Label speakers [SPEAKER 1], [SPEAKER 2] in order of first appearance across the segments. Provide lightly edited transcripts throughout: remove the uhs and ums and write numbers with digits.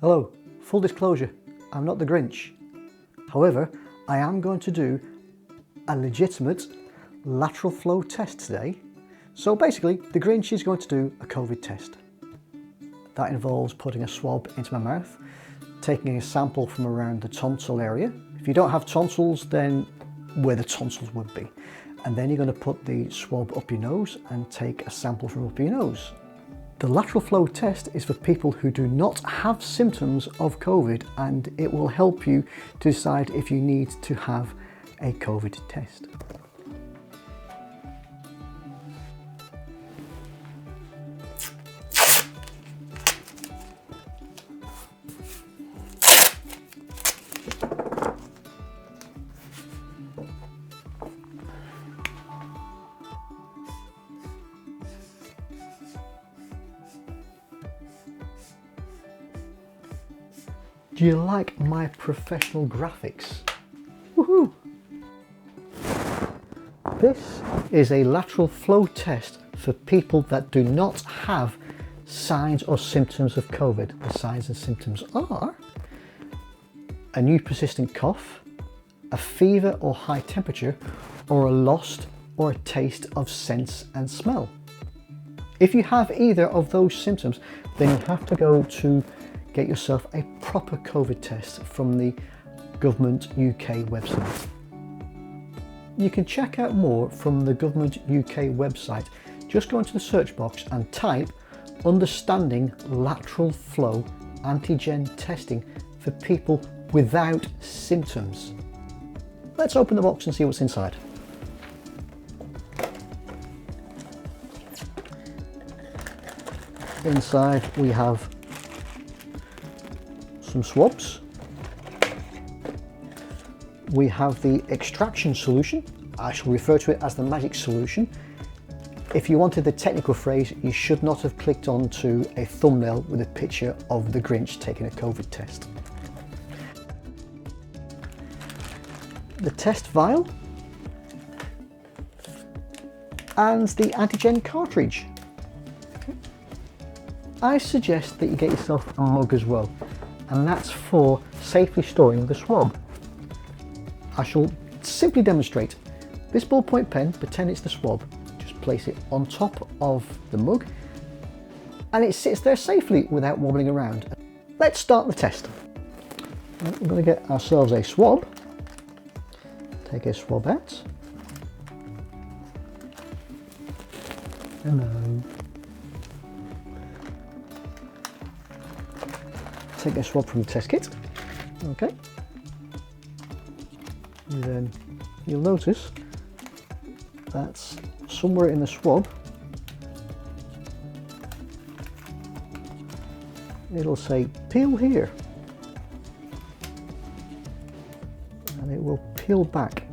[SPEAKER 1] Hello, full disclosure, I'm not the Grinch. However, I am going to do a legitimate lateral flow test today. So basically, the Grinch is going to do a COVID test. That involves putting a swab into my mouth, taking a sample from around the tonsil area. If you don't have tonsils, then where the tonsils would be. And then you're going to put the swab up your nose and take a sample from up your nose. The lateral flow test is for people who do not have symptoms of COVID, and it will help you to decide if you need to have a COVID test. Do you like my professional graphics? Woohoo! This is a lateral flow test for people that do not have signs or symptoms of COVID. The signs and symptoms are a new persistent cough, a fever or high temperature, or a loss or a taste of sense and smell. If you have either of those symptoms, then you have to go to get yourself a proper COVID test from the Government UK website. You can check out more from the Government UK website. Just go into the search box and type "Understanding Lateral Flow Antigen Testing for People Without Symptoms." Let's open the box and see what's inside. Inside we have some swabs. We have the extraction solution. I shall refer to it as the magic solution. If you wanted the technical phrase, you should not have clicked onto a thumbnail with a picture of the Grinch taking a COVID test. The test vial and the antigen cartridge. I suggest that you get yourself a mug as well, and that's for safely storing the swab. I shall simply demonstrate. This ballpoint pen, pretend it's the swab. Just place it on top of the mug and it sits there safely without wobbling around. Let's start the test. We're going to get ourselves a swab. Take a swab out. Hello. Take a swab from the test kit. Okay. And then you'll notice that somewhere in the swab it'll say peel here, and it will peel back.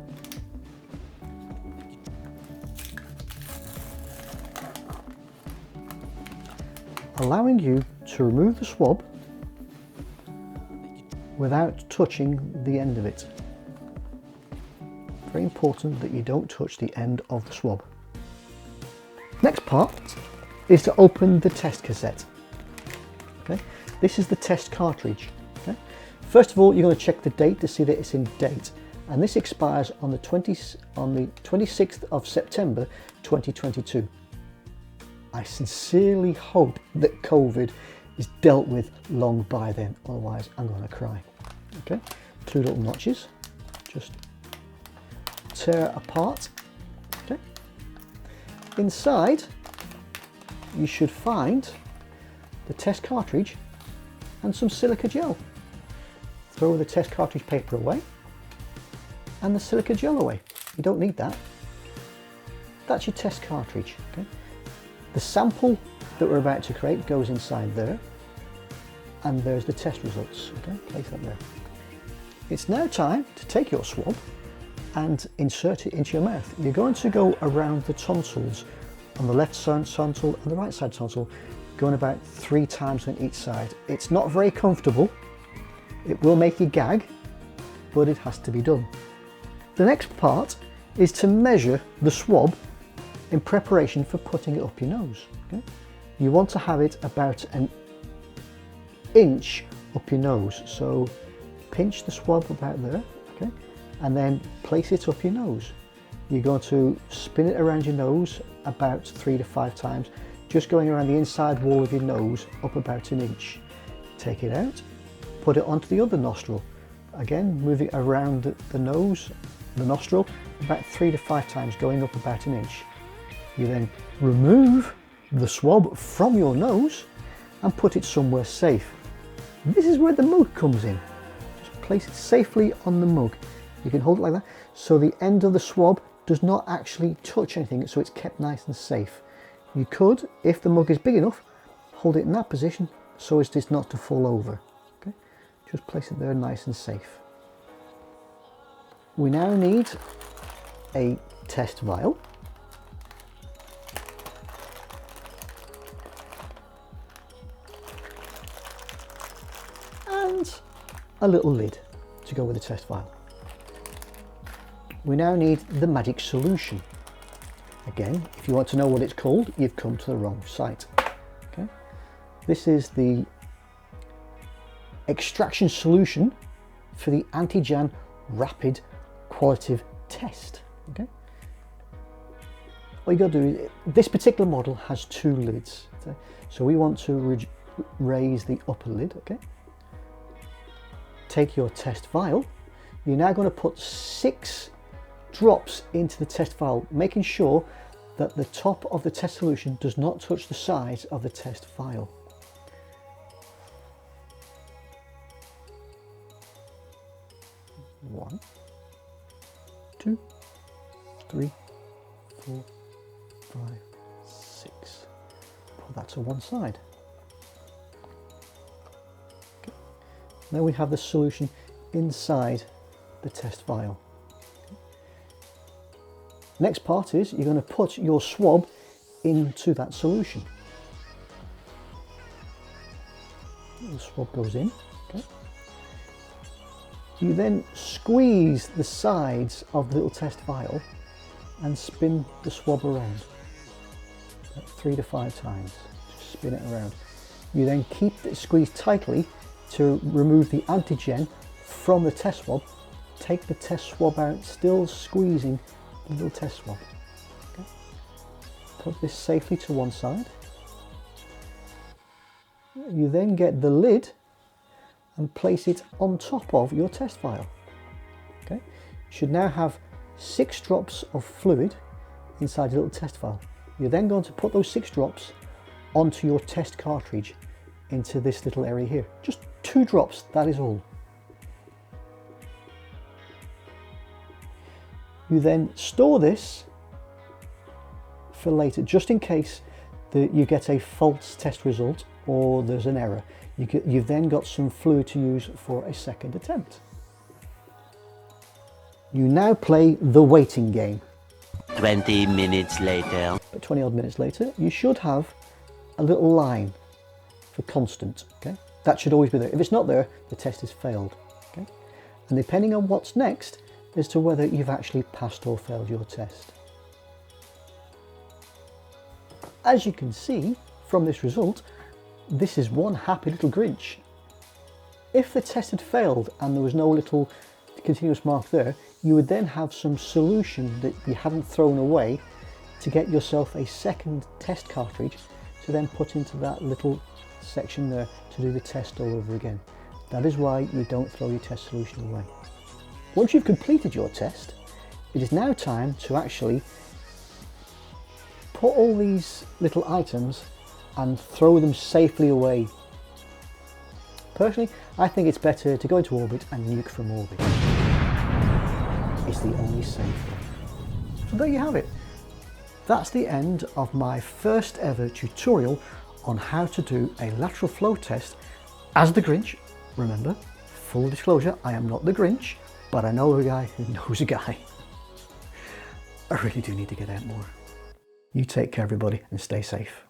[SPEAKER 1] Allowing you to remove the swab without touching the end of it. Very important that you don't touch the end of the swab. Next part is to open the test cassette. Okay, this is the test cartridge. Okay? First of all, you're going to check the date to see that it's in date, and this expires on the 26th of September 2022. I sincerely hope that COVID is dealt with long by then, otherwise I'm going to cry. Okay, two little notches, just tear apart. Okay. Inside you should find the test cartridge and some silica gel. Throw the test cartridge paper away and the silica gel away. You don't need that. That's your test cartridge. Okay. The sample that we're about to create goes inside there, and there's the test results. Okay, place that there. It's now time to take your swab and insert it into your mouth. You're going to go around the tonsils, on the left side tonsil and the right side tonsil, going about 3 times on each side. It's not very comfortable. It will make you gag, but it has to be done. The next part is to measure the swab in preparation for putting it up your nose. Okay? You want to have it about an inch up your nose. So pinch the swab about there, okay, and then place it up your nose. You're going to spin it around your nose about 3 to 5 times, just going around the inside wall of your nose up about 1 inch. Take it out, put it onto the other nostril. Again, move it around the nose, the nostril, about 3 to 5 times, going up about 1 inch. You then remove the swab from your nose and put it somewhere safe. This is where the mug comes in. Just place it safely on the mug. You can hold it like that, so the end of the swab does not actually touch anything, so it's kept nice and safe. You could, if the mug is big enough, hold it in that position so as it's not to fall over. Okay? Just place it there nice and safe. We now need a test vial. And a little lid to go with the test vial. We now need the magic solution. Again, if you want to know what it's called, you've come to the wrong site. Okay? This is the extraction solution for the antigen rapid qualitative test. Okay? All you got to do is, this particular model has 2 lids. Okay? So we want to raise the upper lid. Okay? Take your test vial. You're now going to put 6 drops into the test vial, making sure that the top of the test solution does not touch the sides of the test vial. One, 2, 3, 4, 5, 6. Put that to one side. Okay. Now we have the solution inside the test vial. Next part is you're going to put your swab into that solution. The swab goes in. Okay. You then squeeze the sides of the little test vial and spin the swab around. About 3 to 5 times. Just spin it around. You then keep it squeezed tightly to remove the antigen from the test swab. Take the test swab out, still squeezing the little test swab. Okay. Put this safely to one side. You then get the lid and place it on top of your test vial. Okay. You should now have 6 drops of fluid inside your little test vial. You're then going to put those 6 drops onto your test cartridge into this little area here. Just 2 drops, that is all. You then store this for later, just in case that you get a false test result or there's an error. You've then got some fluid to use for a second attempt. You now play the waiting game.
[SPEAKER 2] 20 minutes later.
[SPEAKER 1] But 20 odd minutes later, you should have a little line for constant. Okay, that should always be there. If it's not there, the test is failed. Okay, and depending on what's next as to whether you've actually passed or failed your test. As you can see from this result, this is one happy little Grinch. If the test had failed and there was no little continuous mark there, you would then have some solution that you hadn't thrown away to get yourself a second test cartridge to then put into that little section there to do the test all over again. That is why you don't throw your test solution away. Once you've completed your test, it is now time to actually put all these little items and throw them safely away. Personally, I think it's better to go into orbit and nuke from orbit. It's the only safe way. So there you have it. That's the end of my first ever tutorial on how to do a lateral flow test as the Grinch. Remember, full disclosure, I am not the Grinch, but I know a guy who knows a guy. I really do need to get out more. You take care, everybody, and stay safe.